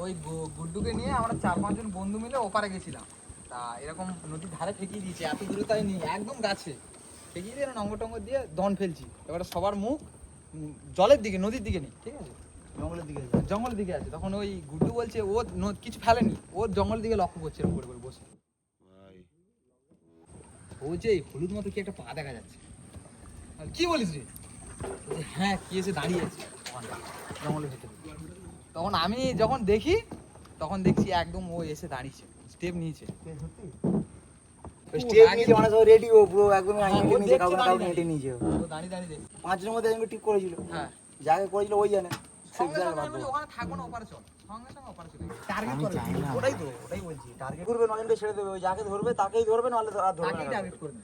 ওই গুড্ডুকে নিয়ে আমরা 4-5 জন বন্ধু মিলে ওপারে গেছিলাম। তা এরকম নদীর ধারে ফেঁকিয়ে দিয়েছে, এত দূরে তাই নিয়ে একদম গাছে ফেঁকিয়ে দিয়ে নঙ্গর টঙ্গর দিয়ে দন ফেলছি। এবারে সবার মুখ জলের দিকে, নদীর দিকে নেই, ঠিক আছে, জঙ্গলের দিকে আছে। তখন ওই গুড্ডু বলছে ও কিছু ফেলেনি, ও জঙ্গলের দিকে লক্ষ্য করছে এরকম করে বসে। বলছে হলুদ মতো কি একটা পা দেখা যাচ্ছে। কি বলিস রে? হ্যাঁ, কি এসে দাঁড়িয়ে আছে জঙ্গলের ভেতরে। তখন আমি যখন দেখি তখন দেখছি একদম ও এসে দাঁড়িয়েছে, স্টেপ নিয়েছে। স্টেপ নিয়েছে মানে সব রেডি, ও পুরো একদম ও নিচে দেখছে কাউকে হেঁটে নিয়েছে। ও দাঁড়িয়ে দাঁড়িয়ে দেখছে। 5 জনের মধ্যে একজন ঠিক করেছিল। হ্যাঁ, যাকে করেছিল ওই জানে। সঙ্গে সঙ্গে আমি বলি, ওখানে থাকবো না, ওপারে চল, সঙ্গে সঙ্গে ওপারে চলে গেছে। টার্গেট করে, ওটাই বলছি, টার্গেট করবে, নজনকে ছেড়ে দেবে, ওই যাকে ধরবে তাকেই ধরবে, নাহলে আর ধরবে না। টার্গেট করবে।